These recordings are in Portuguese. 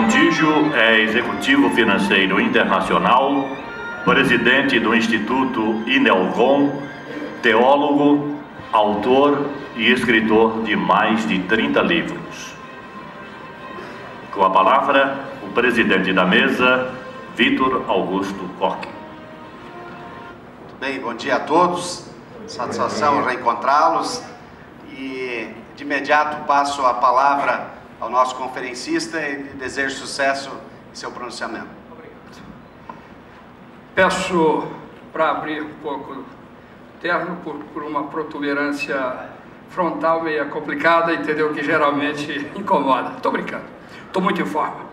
Montijo é executivo financeiro internacional, presidente do Instituto Inelvon, teólogo, autor e escritor de mais de 30 livros. Com a palavra, o presidente da mesa, Vitor Augusto Koch. Bem, bom dia a todos, satisfação reencontrá-los e de imediato passo a palavra ao nosso conferencista e desejo sucesso em seu pronunciamento. Obrigado. Peço para abrir um pouco o terno por uma protuberância frontal meio complicada, entendeu? Que geralmente incomoda. Estou brincando, estou muito em forma.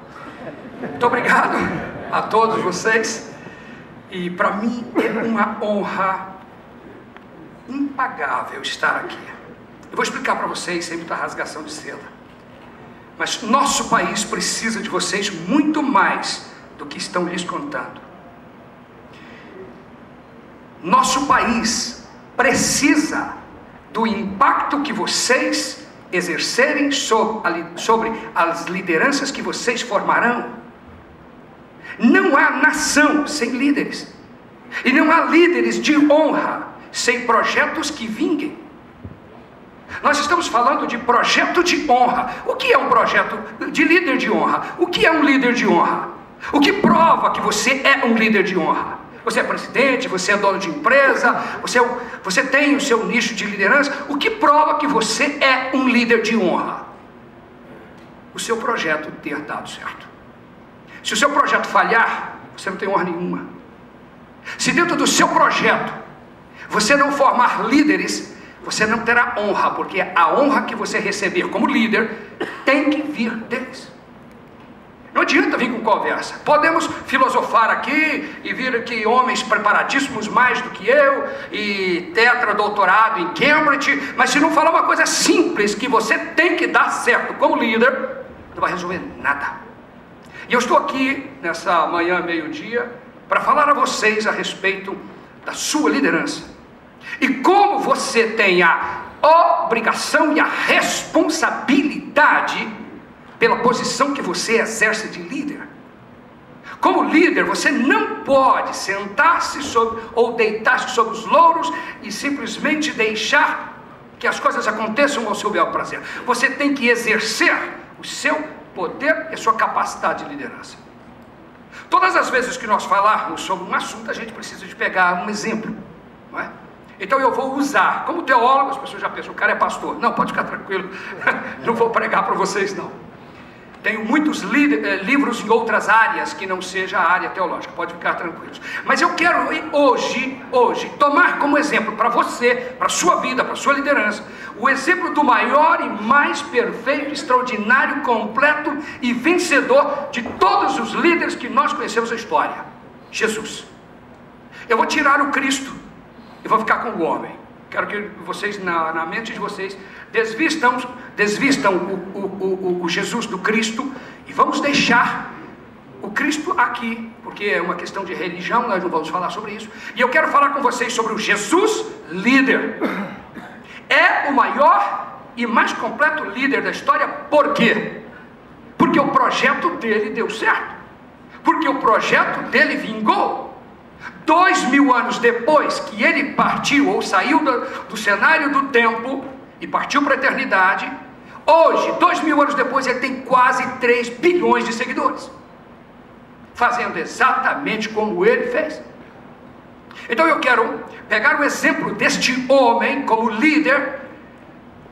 Muito obrigado a todos vocês. E para mim é uma honra impagável estar aqui. Eu vou explicar para vocês sem muita rasgação de seda. Mas nosso país precisa de vocês muito mais do que estão lhes contando. Nosso país precisa do impacto que vocês exercerem sobre as lideranças que vocês formarão. Não há nação sem líderes. E não há líderes de honra sem projetos que vinguem. Nós estamos falando de projeto de honra. O que é um projeto de líder de honra? O que é um líder de honra? O que prova que você é um líder de honra? Você é presidente, você é dono de empresa, você tem o seu nicho de liderança. O que prova que você é um líder de honra? O seu projeto ter dado certo. Se o seu projeto falhar, você não tem honra nenhuma. Se dentro do seu projeto você não formar líderes, você não terá honra, porque a honra que você receber como líder tem que vir deles. Não adianta vir com conversa. Podemos filosofar aqui e vir aqui homens preparadíssimos mais do que eu e tetradoutorado em Cambridge, mas se não falar uma coisa simples que você tem que dar certo como líder, não vai resolver nada. E eu estou aqui nessa manhã, meio-dia, para falar a vocês a respeito da sua liderança. E como você tem a obrigação e a responsabilidade pela posição que você exerce de líder. Como líder, você não pode sentar-se ou deitar-se sobre os louros e simplesmente deixar que as coisas aconteçam ao seu bel prazer. Você tem que exercer o seu poder e a sua capacidade de liderança. Todas as vezes que nós falarmos sobre um assunto, a gente precisa de pegar um exemplo, não é? Então eu vou usar, como teólogo, as pessoas já pensam, o cara é pastor. Não, pode ficar tranquilo, não vou pregar para vocês não. Tenho muitos livros em outras áreas que não seja a área teológica, pode ficar tranquilos. Mas eu quero hoje, tomar como exemplo para você, para a sua vida, para a sua liderança, o exemplo do maior e mais perfeito, extraordinário, completo e vencedor de todos os líderes que nós conhecemos na história, Jesus. Eu vou tirar o Cristo e vou ficar com o homem. Quero que vocês, na mente de vocês, desvistam o Jesus do Cristo e vamos deixar o Cristo aqui, porque é uma questão de religião, nós não vamos falar sobre isso. E eu quero falar com vocês sobre o Jesus líder. É o maior e mais completo líder da história. Por quê? Porque o projeto dele deu certo. Porque o projeto dele vingou. 2000 anos depois que ele partiu ou saiu do cenário do tempo e partiu para a eternidade, hoje, 2000 anos depois, ele tem quase 3 bilhões de seguidores, fazendo exatamente como ele fez. Então eu quero pegar o exemplo deste homem como líder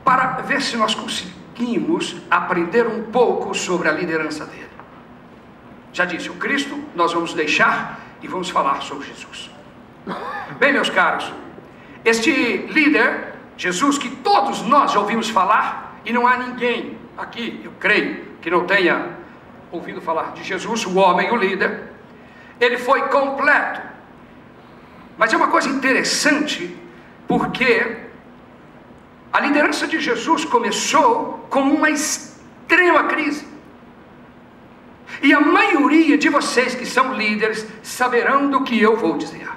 para ver se nós conseguimos aprender um pouco sobre a liderança dele. Já disse, o Cristo nós vamos deixar e vamos falar sobre Jesus. Bem, meus caros, este líder, Jesus, que todos nós já ouvimos falar, e não há ninguém aqui, eu creio, que não tenha ouvido falar de Jesus, o homem, o líder, ele foi completo. Mas é uma coisa interessante, porque a liderança de Jesus começou com uma extrema crise. E a maioria de vocês que são líderes saberão do que eu vou dizer.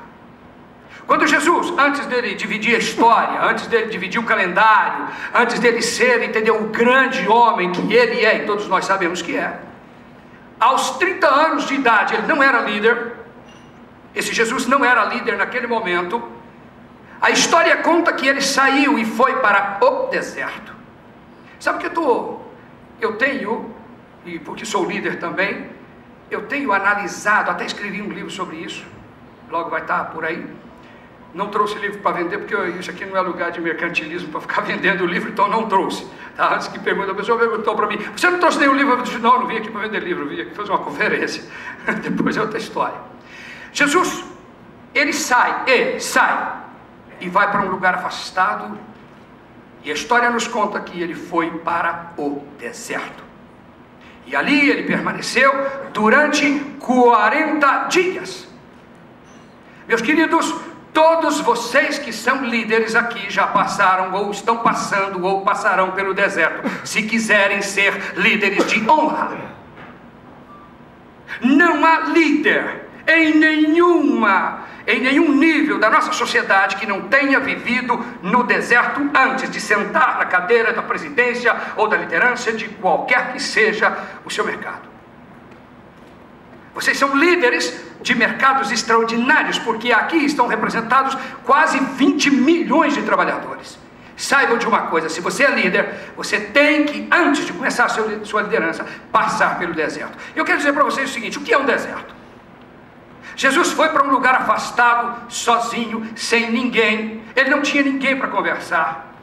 Quando Jesus, antes dele dividir a história, antes dele dividir o calendário, antes dele ser, entendeu, o grande homem que ele é, e todos nós sabemos que é, Aos 30 anos de idade, ele não era líder. Esse Jesus não era líder naquele momento. A história conta que ele saiu e foi para o deserto. Sabe o que eu tenho, e porque sou líder também, eu tenho analisado, até escrevi um livro sobre isso, logo vai estar por aí. Não trouxe livro para vender, porque isso aqui não é lugar de mercantilismo para ficar vendendo o livro, então não trouxe. Tá? Antes que pergunta, a pessoa perguntou para mim: você não trouxe nenhum livro? Eu disse: não vim aqui para vender livro, vim aqui fazer uma conferência. Depois é outra história. Jesus, ele sai e vai para um lugar afastado, e a história nos conta que ele foi para o deserto. E ali ele permaneceu durante 40 dias. Meus queridos, todos vocês que são líderes aqui já passaram, ou estão passando, ou passarão pelo deserto, se quiserem ser líderes de honra. Não há líder em nenhum nível da nossa sociedade que não tenha vivido no deserto antes de sentar na cadeira da presidência ou da liderança de qualquer que seja o seu mercado. Vocês são líderes de mercados extraordinários, porque aqui estão representados quase 20 milhões de trabalhadores. Saibam de uma coisa: se você é líder, você tem que, antes de começar a sua liderança, passar pelo deserto. Eu quero dizer para vocês o seguinte: o que é um deserto? Jesus foi para um lugar afastado, sozinho, sem ninguém. Ele não tinha ninguém para conversar.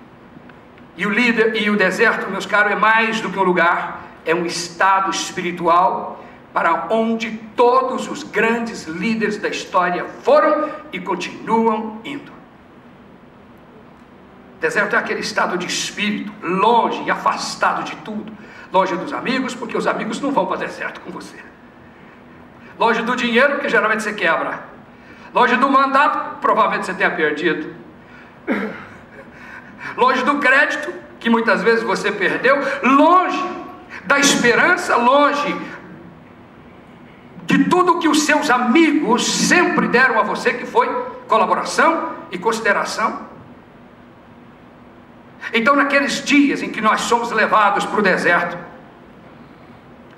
E o deserto, meus caros, é mais do que um lugar, é um estado espiritual para onde todos os grandes líderes da história foram e continuam indo. Deserto é aquele estado de espírito, longe e afastado de tudo. Longe dos amigos, porque os amigos não vão para o deserto com você. Longe do dinheiro, porque geralmente você quebra. Longe do mandato, provavelmente você tenha perdido. Longe do crédito, que muitas vezes você perdeu. Longe da esperança, longe de tudo que os seus amigos sempre deram a você, que foi colaboração e consideração. Então, naqueles dias em que nós somos levados para o deserto,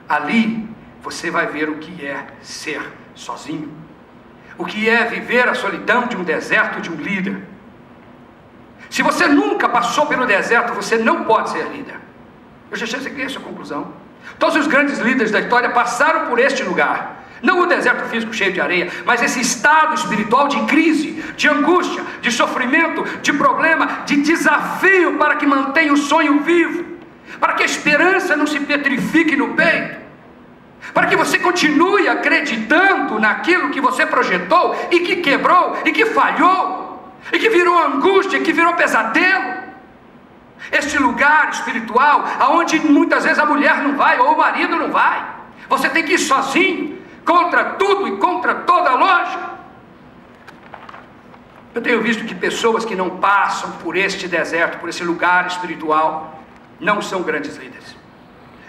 ali você vai ver o que é ser sozinho, o que é viver a solidão de um deserto, de um líder. Se você nunca passou pelo deserto, você não pode ser líder. Eu já cheguei a essa conclusão. Todos os grandes líderes da história passaram por este lugar. Não o deserto físico cheio de areia, mas esse estado espiritual de crise, de angústia, de sofrimento, de problema, de desafio, para que mantenha o sonho vivo, para que a esperança não se petrifique no peito, para que você continue acreditando naquilo que você projetou e que quebrou, e que falhou, e que virou angústia, que virou pesadelo. Este lugar espiritual, aonde muitas vezes a mulher não vai, ou o marido não vai. Você tem que ir sozinho, contra tudo e contra toda a lógica. Eu tenho visto que pessoas que não passam por este deserto, por esse lugar espiritual, não são grandes líderes.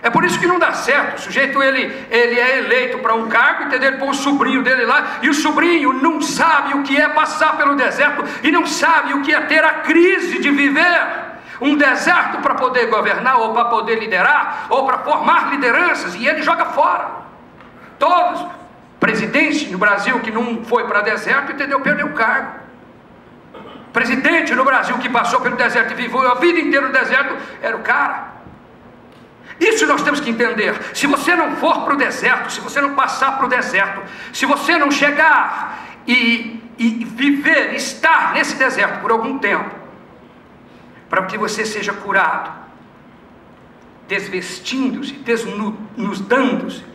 É por isso que não dá certo. O sujeito ele é eleito para um cargo, entendeu? Ele põe o sobrinho dele lá, e o sobrinho não sabe o que é passar pelo deserto, e não sabe o que é ter a crise de viver um deserto para poder governar, ou para poder liderar, ou para formar lideranças, e ele joga fora. Todos, presidente no Brasil que não foi para deserto, entendeu? Perdeu o cargo. Presidente no Brasil que passou pelo deserto e viveu a vida inteira no deserto, era o cara. Isso nós temos que entender. Se você não for para o deserto, se você não passar para o deserto, se você não chegar e viver, estar nesse deserto por algum tempo, para que você seja curado, desvestindo-se, desnudando-se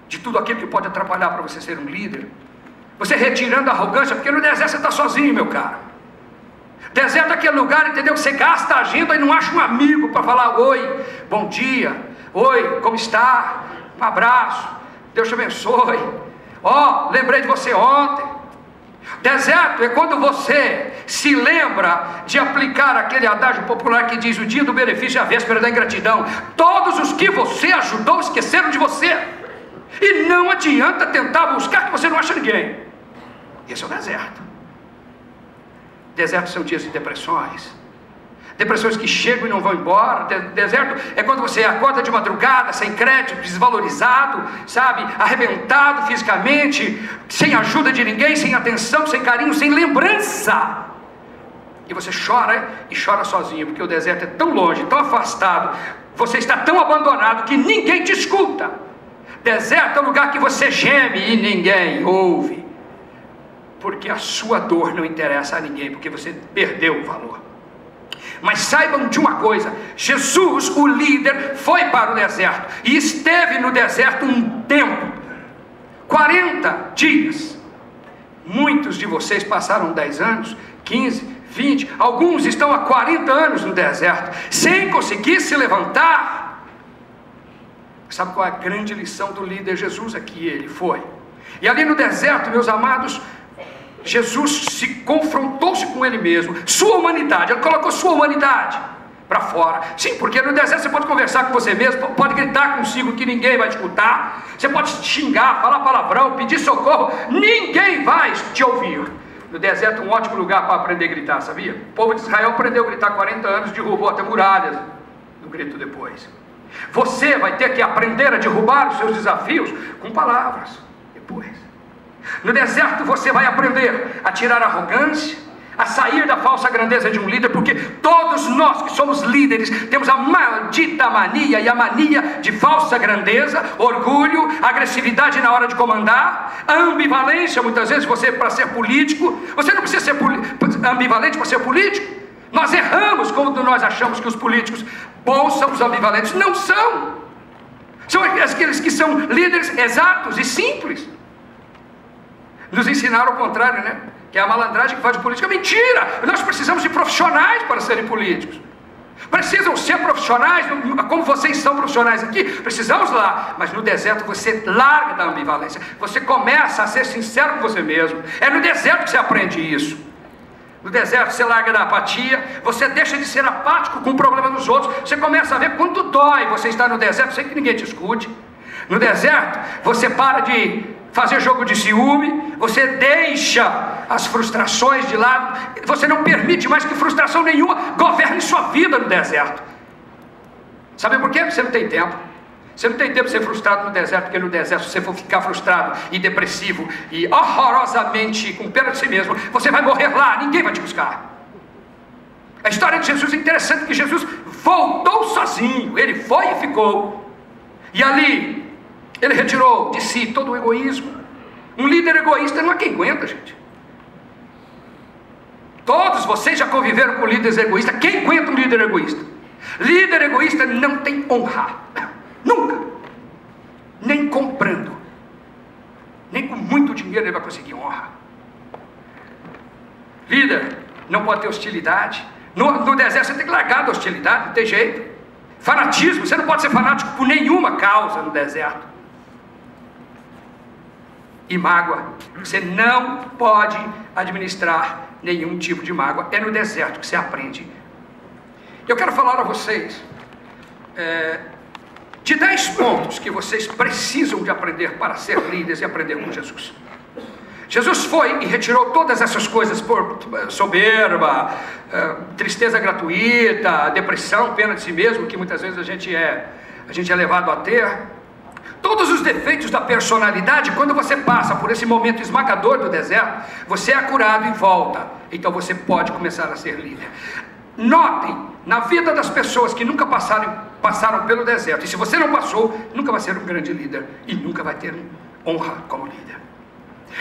de tudo aquilo que pode atrapalhar para você ser um líder, você retirando a arrogância, porque no deserto você está sozinho, meu cara. Deserto é aquele lugar, entendeu? Você gasta a agenda e não acha um amigo para falar: oi, bom dia, oi, como está? Um abraço, Deus te abençoe. Ó, lembrei de você ontem. Deserto é quando você se lembra de aplicar aquele adágio popular que diz: o dia do benefício é a véspera da ingratidão. Todos os que você ajudou esqueceram de você, e não adianta tentar buscar, que você não acha ninguém. Esse é o deserto. Desertos são dias de depressões. Depressões que chegam e não vão embora. Deserto é quando você acorda de madrugada, sem crédito, desvalorizado, sabe, arrebentado fisicamente, sem ajuda de ninguém, sem atenção, sem carinho, sem lembrança. E você chora e chora sozinho, porque o deserto é tão longe, tão afastado, você está tão abandonado que ninguém te escuta. Deserto é o lugar que você geme e ninguém ouve, porque a sua dor não interessa a ninguém, porque você perdeu o valor. Mas saibam de uma coisa: Jesus, o líder, foi para o deserto e esteve no deserto um tempo, 40 dias. Muitos de vocês passaram 10 anos, 15, 20, alguns estão há 40 anos no deserto, sem conseguir se levantar. Sabe qual é a grande lição do líder Jesus? Aqui ele foi. E ali no deserto, meus amados, Jesus confrontou-se com ele mesmo, sua humanidade. Ele colocou sua humanidade para fora. Sim, porque no deserto você pode conversar com você mesmo, pode gritar consigo que ninguém vai te escutar, você pode xingar, falar palavrão, pedir socorro, ninguém vai te ouvir. No deserto é um ótimo lugar para aprender a gritar, sabia? O povo de Israel aprendeu a gritar 40 anos, derrubou até muralhas no grito depois. Você vai ter que aprender a derrubar os seus desafios com palavras depois. No deserto você vai aprender a tirar a arrogância, a sair da falsa grandeza de um líder, porque todos nós que somos líderes temos a maldita mania, e a mania de falsa grandeza, orgulho, agressividade na hora de comandar, a ambivalência. Muitas vezes você, para ser político, você não precisa ser ambivalente para ser político. Nós erramos quando nós achamos que os políticos bons são os ambivalentes. Não são. São aqueles que são líderes exatos e simples. Nos ensinaram o contrário, né? Que é a malandragem que faz de política. Mentira! Nós precisamos de profissionais para serem políticos. Precisam ser profissionais, como vocês são profissionais aqui. Precisamos lá. Mas no deserto você larga da ambivalência. Você começa a ser sincero com você mesmo. É no deserto que você aprende isso. No deserto você larga da apatia. Você deixa de ser apático com o problema dos outros. Você começa a ver quanto dói você estar no deserto sem que ninguém te escute. No deserto você para de fazer jogo de ciúme, você deixa as frustrações de lado, você não permite mais que frustração nenhuma governe sua vida no deserto. Sabe por quê? Você não tem tempo. Você não tem tempo de ser frustrado no deserto, porque no deserto, se você for ficar frustrado e depressivo e horrorosamente com pena de si mesmo, você vai morrer lá, ninguém vai te buscar. A história de Jesus é interessante, que Jesus voltou sozinho, ele foi e ficou. E ali ele retirou de si todo o egoísmo. Um líder egoísta não é quem aguenta, gente. Todos vocês já conviveram com líderes egoístas. Quem aguenta um líder egoísta? Líder egoísta não tem honra. Nunca. Nem comprando. Nem com muito dinheiro ele vai conseguir honra. Líder não pode ter hostilidade. No deserto você tem que largar da hostilidade, não tem jeito. Fanatismo, você não pode ser fanático por nenhuma causa no deserto. E mágoa, você não pode administrar nenhum tipo de mágoa. É no deserto que você aprende. Eu quero falar a vocês de 10 pontos que vocês precisam de aprender para ser líderes e aprender com Jesus. Jesus foi e retirou todas essas coisas por soberba, tristeza gratuita, depressão, pena de si mesmo, que muitas vezes a gente é levado a ter. Todos os defeitos da personalidade. Quando você passa por esse momento esmagador do deserto, você é curado e volta. Então você pode começar a ser líder. Notem, na vida das pessoas que nunca passaram pelo deserto, e se você não passou, nunca vai ser um grande líder e nunca vai ter honra como líder.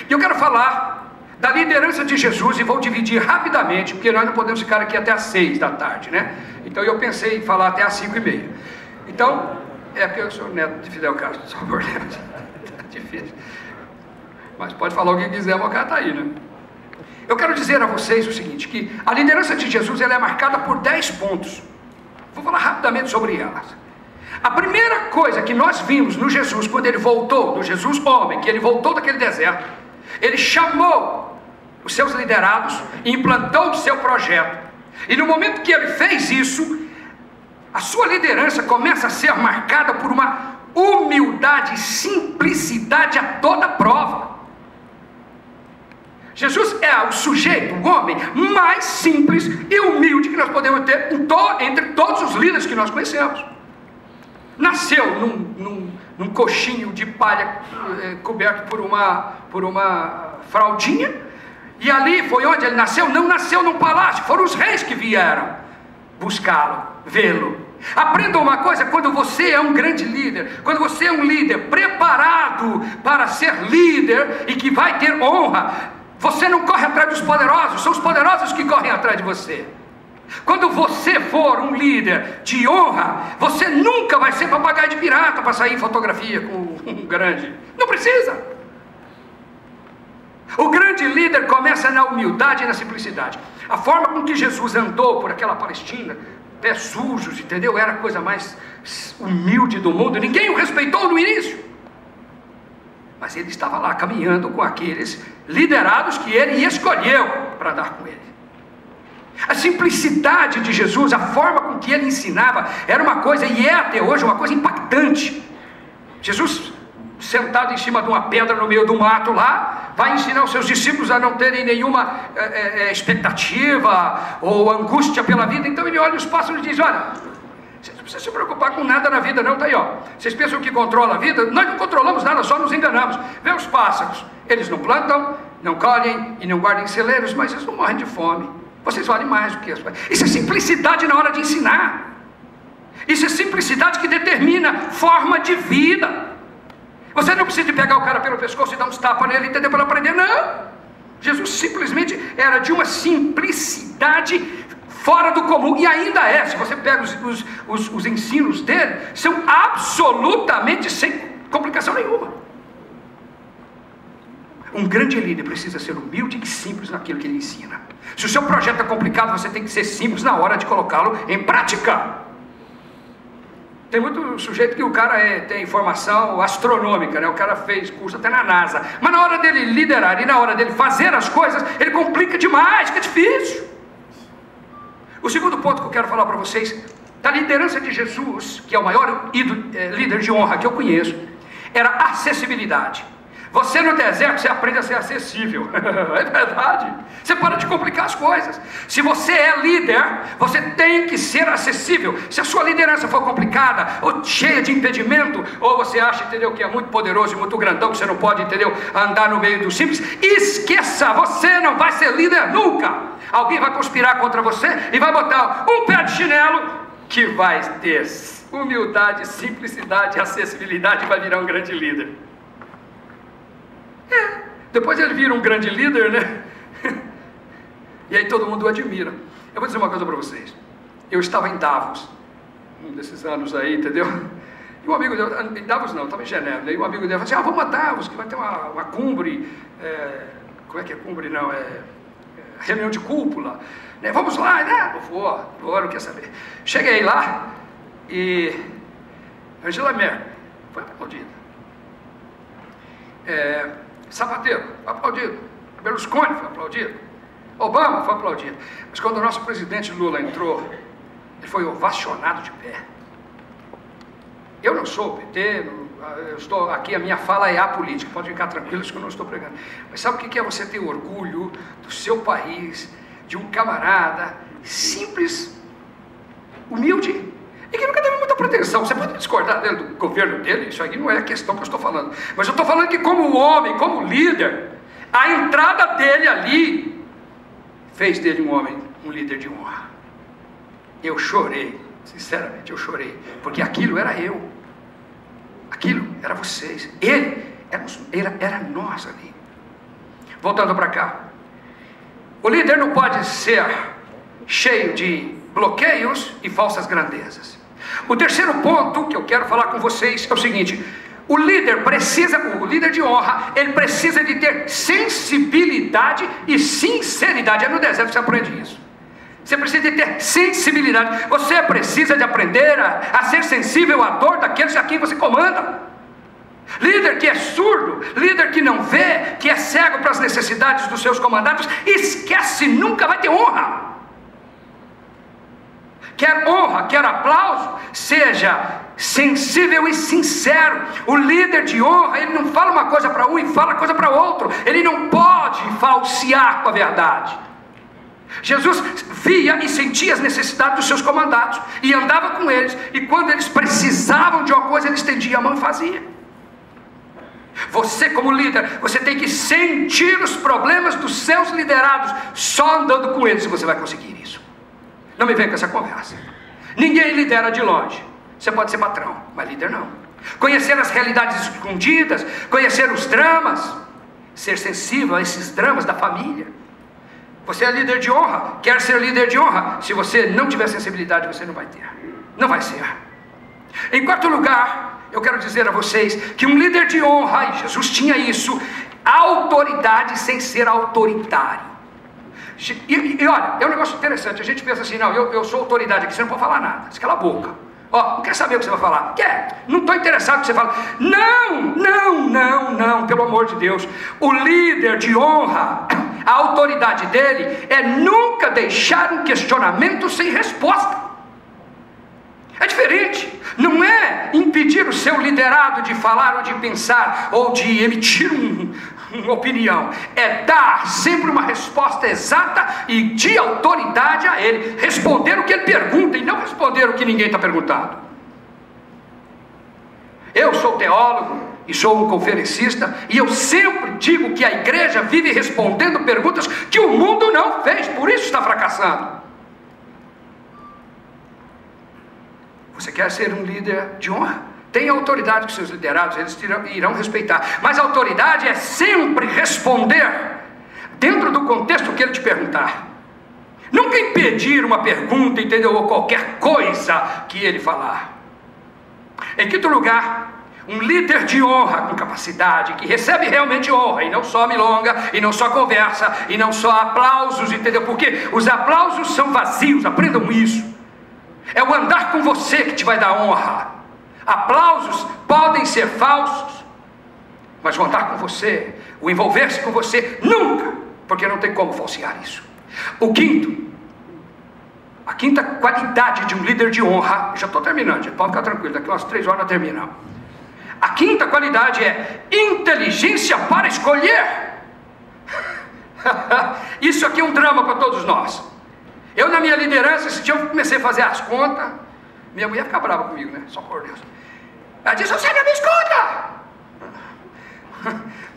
E eu quero falar da liderança de Jesus, e vou dividir rapidamente, porque nós não podemos ficar aqui até às 6 da tarde, né? Então eu pensei em falar até às 5:30. Então, porque eu sou neto de Fidel Castro, só por Deus. Tá difícil. Mas pode falar o que quiser, mas o cara está aí, né? Eu quero dizer a vocês o seguinte, que a liderança de Jesus ela é marcada por 10 pontos. Vou falar rapidamente sobre elas. A primeira coisa que nós vimos no Jesus, quando ele voltou, no Jesus homem, que ele voltou daquele deserto, ele chamou os seus liderados e implantou o seu projeto. E no momento que ele fez isso, a sua liderança começa a ser marcada por uma humildade e simplicidade a toda prova. Jesus é o sujeito, o homem mais simples e humilde que nós podemos ter entre todos os líderes que nós conhecemos. Nasceu num coxinho de palha coberto por uma fraldinha, e ali foi onde ele nasceu. Não nasceu num palácio, foram os reis que vieram buscá-lo, vê-lo. Aprenda uma coisa: quando você é um grande líder, quando você é um líder preparado para ser líder e que vai ter honra, você não corre atrás dos poderosos, são os poderosos que correm atrás de você. Quando você for um líder de honra, você nunca vai ser papagaio de pirata para sair em fotografia com um grande. Não precisa. O grande líder começa na humildade e na simplicidade. A forma com que Jesus andou por aquela Palestina, pés sujos, entendeu? Era a coisa mais humilde do mundo. Ninguém o respeitou no início. Mas ele estava lá caminhando com aqueles liderados que ele escolheu para andar com ele. A simplicidade de Jesus, a forma com que ele ensinava, era uma coisa, e é até hoje uma coisa impactante. Jesus, sentado em cima de uma pedra no meio do mato lá, vai ensinar os seus discípulos a não terem nenhuma expectativa ou angústia pela vida. Então ele olha os pássaros e diz: olha, vocês não precisam se preocupar com nada na vida não, tá aí, ó. Vocês pensam que controla a vida? Nós não controlamos nada, só nos enganamos. Vê os pássaros, eles não plantam, não colhem e não guardam em celeiros, mas eles não morrem de fome. Vocês valem mais do que as coisas. Isso é simplicidade na hora de ensinar. Isso é simplicidade que determina forma de vida. Você não precisa de pegar o cara pelo pescoço e dar uns tapas nele, entendeu? Para aprender, não. Jesus simplesmente era de uma simplicidade fora do comum, e ainda é. Se você pega os ensinos dele, são absolutamente sem complicação nenhuma. Um grande líder precisa ser humilde e simples naquilo que ele ensina. Se o seu projeto é complicado, você tem que ser simples na hora de colocá-lo em prática. Tem muito sujeito que o cara tem formação astronômica, né? O cara fez curso até na NASA, mas na hora dele liderar e na hora dele fazer as coisas, ele complica demais, fica difícil. O segundo ponto que eu quero falar para vocês, da liderança de Jesus, que é o maior líder de honra que eu conheço, era acessibilidade. Você no deserto, você aprende a ser acessível. É verdade. Você para de complicar as coisas. Se você é líder, você tem que ser acessível. Se a sua liderança for complicada, ou cheia de impedimento, ou você acha, entendeu, que é muito poderoso e muito grandão, que você não pode, entendeu, andar no meio do simples, esqueça, você não vai ser líder nunca. Alguém vai conspirar contra você e vai botar um pé de chinelo que vai ter humildade, simplicidade, acessibilidade e vai virar um grande líder. Depois ele vira um grande líder, né? E aí todo mundo o admira. Eu vou dizer uma coisa para vocês. Eu estava em Davos, um desses anos aí, entendeu? E um amigo dele, em Davos não, estava em Genebra. E um amigo dele falou assim: vamos a Davos, que vai ter uma cumbre. Como é que é cumbre? Não, reunião de cúpula. Né? Vamos lá, né? Não quer saber. Cheguei lá e Angela Merkel foi aplaudida. Zapatero foi aplaudido, Berlusconi foi aplaudido, Obama foi aplaudido. Mas quando o nosso presidente Lula entrou, ele foi ovacionado de pé. Eu não sou o PT, eu estou aqui, a minha fala é apolítica, pode ficar tranquilos que eu não estou pregando. Mas sabe o que é você ter orgulho do seu país, de um camarada simples, humilde, e que nunca teve muita pretensão? Você pode discordar dele, do governo dele, isso aí não é a questão que eu estou falando. Mas eu estou falando que como homem, como líder, a entrada dele ali fez dele um homem, um líder de honra. Eu chorei, sinceramente eu chorei, porque aquilo era eu, aquilo era vocês, ele era nós ali. Voltando para cá, o líder não pode ser cheio de bloqueios e falsas grandezas. O terceiro ponto que eu quero falar com vocês é o seguinte: o líder de honra, ele precisa de ter sensibilidade e sinceridade. É no deserto que você aprende isso. Você precisa de ter sensibilidade. Você precisa de aprender a ser sensível à dor daqueles a quem você comanda. Líder que é surdo, líder que não vê, que é cego para as necessidades dos seus comandados, esquece, nunca vai ter honra. Quer honra, quer aplauso, seja sensível e sincero. O líder de honra, ele não fala uma coisa para um e fala coisa para outro. Ele não pode falsear com a verdade. Jesus via e sentia as necessidades dos seus comandados e andava com eles, e quando eles precisavam de uma coisa, ele estendia a mão e fazia. Você, como líder, você tem que sentir os problemas dos seus liderados só andando com eles, você vai conseguir isso. Não me venha com essa conversa. Ninguém lidera de longe. Você pode ser patrão, mas líder não. Conhecer as realidades escondidas, conhecer os dramas, ser sensível a esses dramas da família. Você é líder de honra, quer ser líder de honra. Se você não tiver sensibilidade, você não vai ter. Não vai ser. Em quarto lugar, eu quero dizer a vocês que um líder de honra, e Jesus tinha isso, autoridade sem ser autoritário. E olha, é um negócio interessante. A gente pensa assim, não, eu sou autoridade aqui, você não pode falar nada. Você cala a boca. Ó, não quer saber o que você vai falar? Quer? Não estou interessado no que você fala. Não, pelo amor de Deus. O líder de honra, a autoridade dele é nunca deixar um questionamento sem resposta. É diferente. Não é impedir o seu liderado de falar ou de pensar ou de emitir uma opinião. É dar sempre uma resposta exata e de autoridade a ele. Responder o que ele pergunta e não responder o que ninguém está perguntando. Eu sou teólogo e sou um conferencista, e eu sempre digo que a igreja vive respondendo perguntas que o mundo não fez, por isso está fracassando. Você quer ser um líder de honra? Tenha autoridade com seus liderados, eles irão respeitar. Mas a autoridade é sempre responder dentro do contexto que ele te perguntar. Nunca impedir uma pergunta, entendeu? Ou qualquer coisa que ele falar. Em quinto lugar, um líder de honra com capacidade, que recebe realmente honra, e não só milonga, e não só conversa, e não só aplausos, entendeu? Porque os aplausos são vazios, aprendam isso. É o andar com você que te vai dar honra. Aplausos podem ser falsos, mas o andar com você, o envolver-se com você, nunca, porque não tem como falsear isso. A quinta qualidade de um líder de honra, já estou terminando, gente, pode ficar tranquilo, daqui umas 3 horas nós terminamos. A quinta qualidade é inteligência para escolher. Isso aqui é um drama para todos nós. Eu, na minha liderança, esse dia eu comecei a fazer as contas. Minha mulher fica brava comigo, né? Só por Deus. Ela disse: você não me escuta!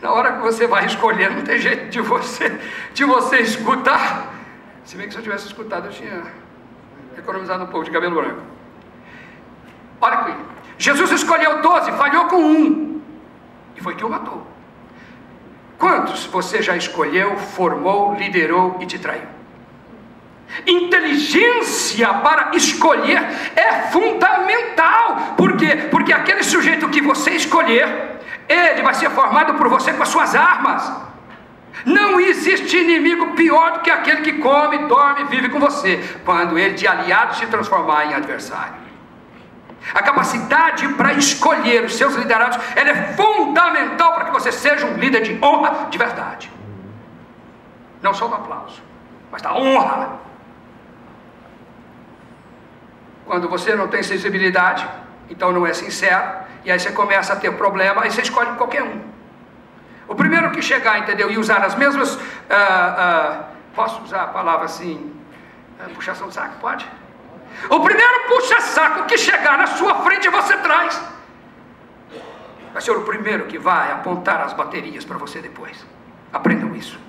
Na hora que você vai escolher, não tem jeito de você escutar. Se bem que se eu tivesse escutado, eu tinha economizado um pouco de cabelo branco. Olha aqui. Jesus escolheu 12, falhou com 1. E foi que o matou. Quantos você já escolheu, formou, liderou e te traiu? Inteligência para escolher é fundamental. Por quê? Porque aquele sujeito que você escolher, ele vai ser formado por você com as suas armas. Não existe inimigo pior do que aquele que come, dorme e vive com você, quando ele de aliado se transformar em adversário. A capacidade para escolher os seus liderados, ela é fundamental para que você seja um líder de honra de verdade. Não só do aplauso, mas da honra. Quando você não tem sensibilidade, então não é sincero, e aí você começa a ter problema, aí você escolhe qualquer um. O primeiro que chegar, entendeu, e usar as mesmas, posso usar a palavra assim, puxação de saco, pode? O primeiro puxa-saco que chegar na sua frente, você traz. Vai ser o primeiro que vai apontar as baterias para você depois. Aprendam isso.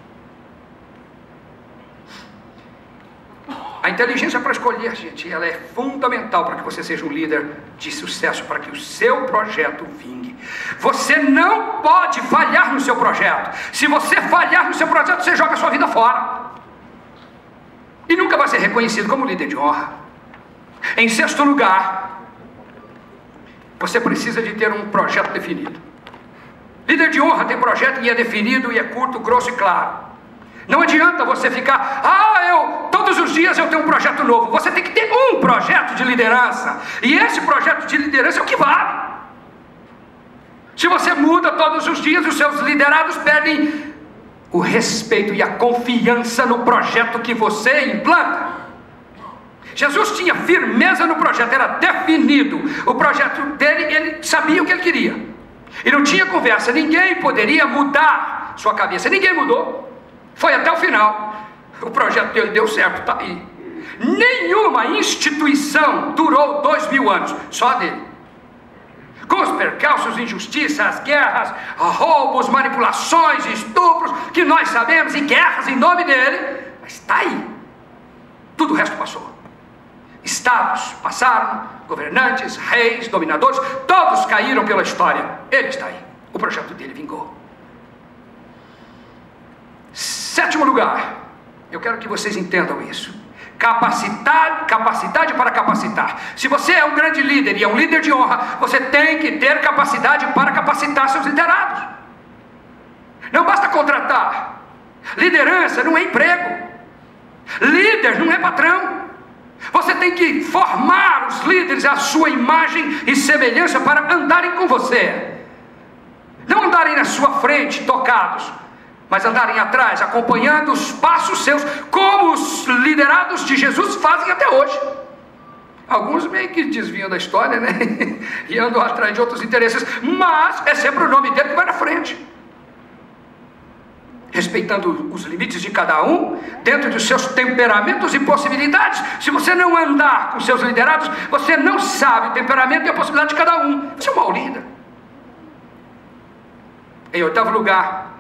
A inteligência para escolher, gente, ela é fundamental para que você seja um líder de sucesso, para que o seu projeto vingue. Você não pode falhar no seu projeto. Se você falhar no seu projeto, você joga a sua vida fora. E nunca vai ser reconhecido como líder de honra. Em sexto lugar, você precisa de ter um projeto definido. Líder de honra tem projeto e é definido, e é curto, grosso e claro. Não adianta você ficar, todos os dias eu tenho um projeto novo. Você tem que ter um projeto de liderança. E esse projeto de liderança é o que vale. Se você muda todos os dias, os seus liderados perdem o respeito e a confiança no projeto que você implanta. Jesus tinha firmeza no projeto, era definido. O projeto dele, ele sabia o que ele queria. E não tinha conversa, ninguém poderia mudar sua cabeça. Ninguém mudou. Foi até o final. O projeto dele deu certo, está aí. Nenhuma instituição durou 2000 anos, só a dele. Com os percalços, injustiças, guerras, roubos, manipulações, estupros, que nós sabemos, e guerras em nome dele, mas está aí. Tudo o resto passou. Estados passaram, governantes, reis, dominadores, todos caíram pela história. Ele está aí. O projeto dele vingou. 7º lugar, eu quero que vocês entendam isso. Capacidade para capacitar. Se você é um grande líder e é um líder de honra, você tem que ter capacidade para capacitar seus liderados. Não basta contratar. Liderança não é emprego. Líder não é patrão. Você tem que formar os líderes à sua imagem e semelhança para andarem com você. Não andarem na sua frente tocados, mas andarem atrás, acompanhando os passos seus, como os liderados de Jesus fazem até hoje. Alguns meio que desviam da história, né? E andam atrás de outros interesses, mas é sempre o nome dele que vai na frente. Respeitando os limites de cada um, dentro dos seus temperamentos e possibilidades. Se você não andar com seus liderados, você não sabe o temperamento e a possibilidade de cada um. Você é um mau líder. Em 8º lugar,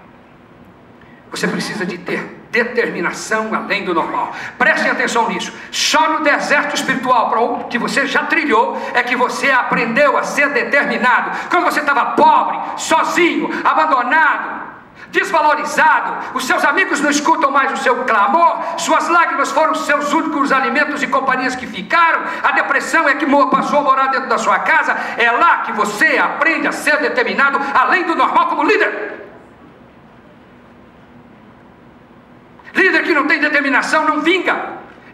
você precisa de ter determinação além do normal. Prestem atenção nisso. Só no deserto espiritual, para o que você já trilhou, é que você aprendeu a ser determinado. Quando você estava pobre, sozinho, abandonado, desvalorizado, os seus amigos não escutam mais o seu clamor, suas lágrimas foram os seus únicos alimentos e companhias que ficaram, a depressão é que passou a morar dentro da sua casa. É lá que você aprende a ser determinado além do normal como líder. Líder que não tem determinação não vinga,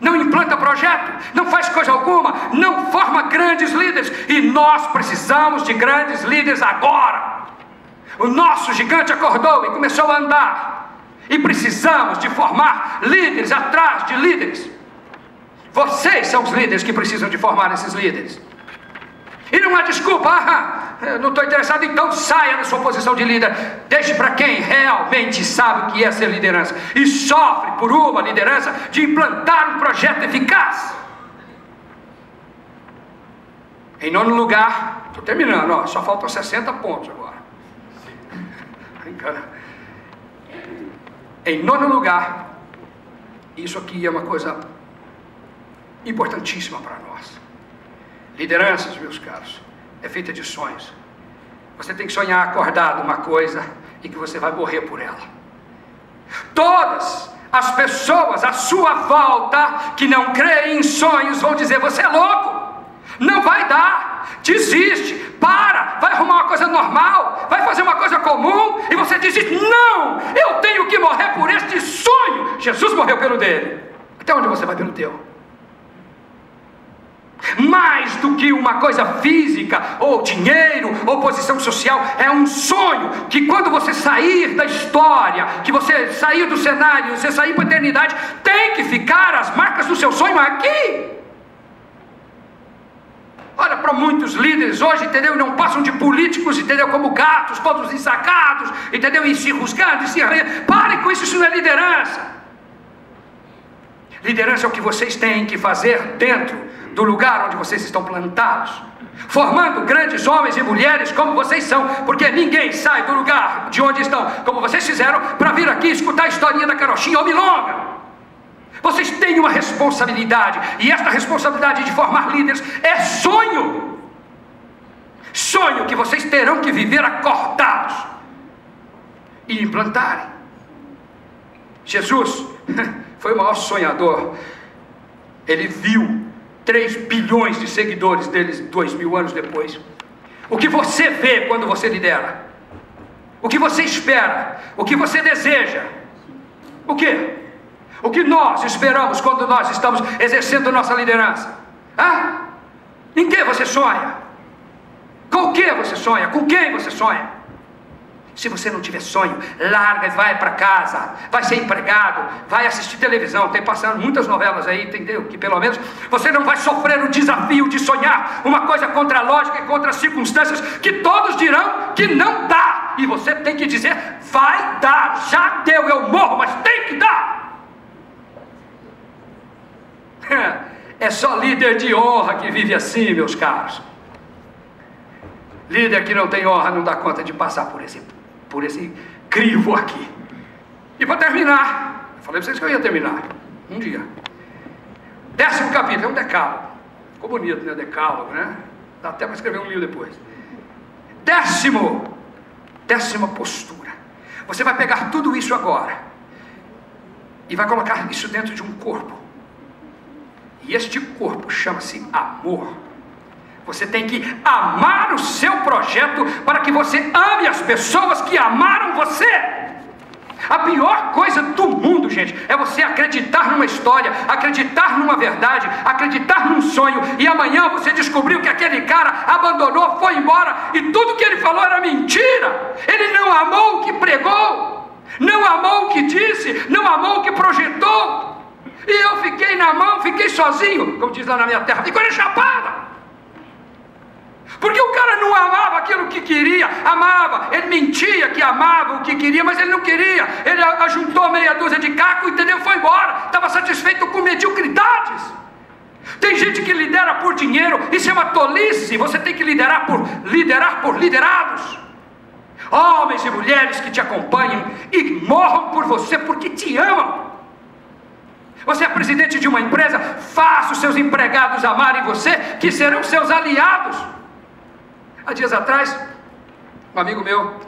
não implanta projeto, não faz coisa alguma, não forma grandes líderes. E nós precisamos de grandes líderes agora. O nosso gigante acordou e começou a andar. E precisamos de formar líderes atrás de líderes. Vocês são os líderes que precisam de formar esses líderes. E não há desculpa, eu não estou interessado, então saia da sua posição de líder. Deixe para quem realmente sabe o que é ser liderança e sofre por uma liderança de implantar um projeto eficaz. Em 9º lugar, estou terminando, só faltam 60 pontos agora. Em 9º lugar, isso aqui é uma coisa importantíssima para nós. Lideranças, meus caros, é feita de sonhos. Você tem que sonhar acordado uma coisa e que você vai morrer por ela. Todas as pessoas à sua volta que não creem em sonhos vão dizer: você é louco, não vai dar, desiste, para, vai arrumar uma coisa normal, vai fazer uma coisa comum, e você desiste. Não, eu tenho que morrer por este sonho. Jesus morreu pelo dele. Até onde você vai pelo teu? Mais do que uma coisa física, ou dinheiro, ou posição social, é um sonho que quando você sair da história, que você sair do cenário, você sair para a eternidade, tem que ficar as marcas do seu sonho aqui. Olha para muitos líderes hoje, entendeu? Não passam de políticos, entendeu? Como gatos, todos ensacados, entendeu? E se rusgando, e se arranhando. Parem com isso, isso não é liderança. Liderança é o que vocês têm que fazer dentro do lugar onde vocês estão plantados, formando grandes homens e mulheres como vocês são, porque ninguém sai do lugar de onde estão, como vocês fizeram, para vir aqui escutar a historinha da carochinha ou milonga. Vocês têm uma responsabilidade, e esta responsabilidade de formar líderes é sonho. Sonho que vocês terão que viver acordados e implantarem. Jesus foi o maior sonhador. Ele viu 3 bilhões de seguidores deles 2000 anos depois. O que você vê quando você lidera? O que você espera? O que você deseja? O quê? O que nós esperamos quando nós estamos exercendo nossa liderança? Em que você sonha? Com o que você sonha? Com quem você sonha? Se você não tiver sonho, larga e vai para casa, vai ser empregado, vai assistir televisão. Tem passando muitas novelas aí, entendeu? Que pelo menos você não vai sofrer o desafio de sonhar uma coisa contra a lógica e contra as circunstâncias que todos dirão que não dá. E você tem que dizer: vai dar, já deu, eu morro, mas tem que dar. só líder de honra que vive assim, meus caros. Líder que não tem honra não dá conta de passar por esse crivo aqui. E para terminar, eu falei para vocês que eu ia terminar um dia. 10º capítulo, é um decálogo. Ficou bonito, né? Decálogo, né? Dá até para escrever um livro depois. 10ª postura. Você vai pegar tudo isso agora e vai colocar isso dentro de um corpo. E este corpo chama-se amor. Você tem que amar o seu projeto para que você ame as pessoas que amaram você. A pior coisa do mundo, gente, é você acreditar numa história, acreditar numa verdade, acreditar num sonho, e amanhã você descobriu que aquele cara abandonou, foi embora, e tudo que ele falou era mentira. Ele não amou o que pregou, não amou o que disse, não amou o que projetou. E eu fiquei na mão, fiquei sozinho, como diz lá na minha terra, ficou chapada. Porque o cara não amava aquilo que queria, amava, ele mentia que amava o que queria, mas ele não queria, ele ajuntou meia dúzia de caco, entendeu? Foi embora, estava satisfeito com mediocridades. Tem gente que lidera por dinheiro, isso é uma tolice. Você tem que liderar por liderados. Homens e mulheres que te acompanham e morram por você porque te amam. Você é presidente de uma empresa, faça os seus empregados amarem você, que serão seus aliados. Há dias atrás, um amigo meu,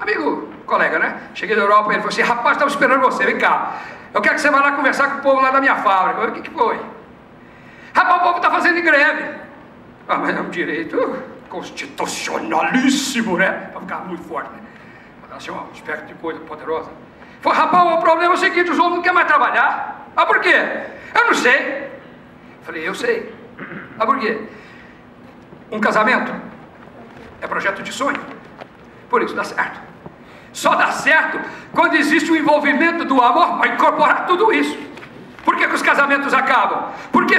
colega, né? Cheguei da Europa e ele falou assim: rapaz, estava esperando você, vem cá. Eu quero que você vá lá conversar com o povo lá da minha fábrica. Eu falei: o que foi? Rapaz, o povo está fazendo greve. Ah, mas é um direito constitucionalíssimo, né? Para ficar muito forte, né? Para dar assim um aspecto de coisa poderosa. Falei: rapaz, o problema é o seguinte, os homens não querem mais trabalhar. Ah, por quê? Eu não sei. Falei: eu sei. Ah, por quê? Um casamento é projeto de sonho, por isso dá certo. Só dá certo quando existe o envolvimento do amor para incorporar tudo isso. Por que os casamentos acabam? Porque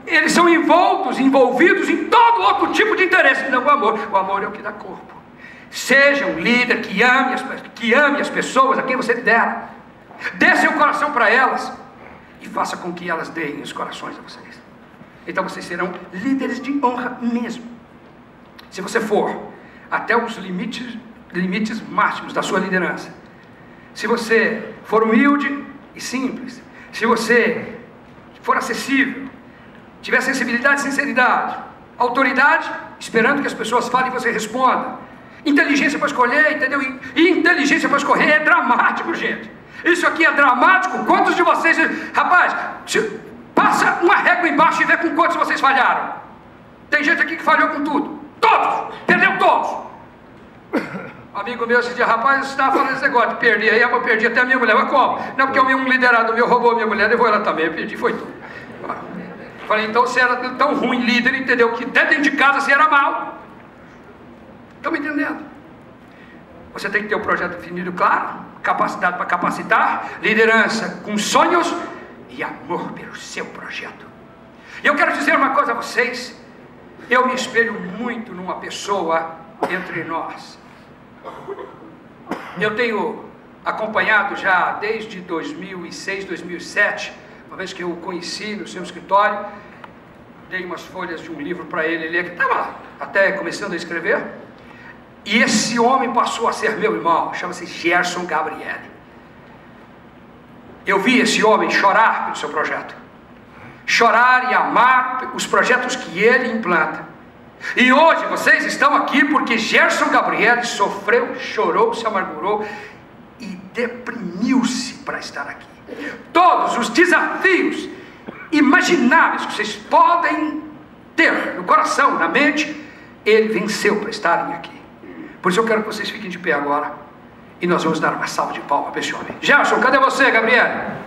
eles são envolvidos em todo outro tipo de interesse, não o amor. O amor é o que dá corpo. Seja um líder que ame as pessoas a quem você lidera. Dê seu coração para elas e faça com que elas deem os corações a vocês. Então vocês serão líderes de honra mesmo. Se você for até os limites máximos da sua liderança, se você for humilde e simples, se você for acessível, tiver sensibilidade e sinceridade, autoridade, esperando que as pessoas falem e você responda, inteligência para escolher, entendeu? E inteligência para escolher é dramático, gente. Isso aqui é dramático. Quantos de vocês, rapaz, passa uma régua embaixo e vê com quantos vocês falharam. Tem gente aqui que falhou com tudo. Todos! Perdeu todos! Amigo meu esse dia: rapaz, você estava falando esse negócio de perder. Aí eu perdi até a minha mulher. Mas como? Não, porque um liderado meu roubou a minha mulher, levou ela também. Eu perdi, foi tudo. Falei: então você era tão ruim líder, entendeu? Que até dentro de casa você era mal. Estão me entendendo? Você tem que ter um projeto definido, claro, capacidade para capacitar, liderança com sonhos e amor pelo seu projeto. E eu quero dizer uma coisa a vocês. Eu me espelho muito numa pessoa entre nós. Eu tenho acompanhado já desde 2006, 2007, uma vez que eu o conheci no seu escritório, dei umas folhas de um livro para ele ler, que estava até começando a escrever, e esse homem passou a ser meu irmão, chama-se Gerson Gabriele. Eu vi esse homem chorar pelo seu projeto. Chorar e amar os projetos que ele implanta. E hoje vocês estão aqui porque Gerson Gabriele sofreu, chorou, se amargurou e deprimiu-se para estar aqui. Todos os desafios imagináveis que vocês podem ter no coração, na mente, ele venceu para estarem aqui. Por isso eu quero que vocês fiquem de pé agora e nós vamos dar uma salva de palmas para esse homem. Gerson, cadê você, Gabriele?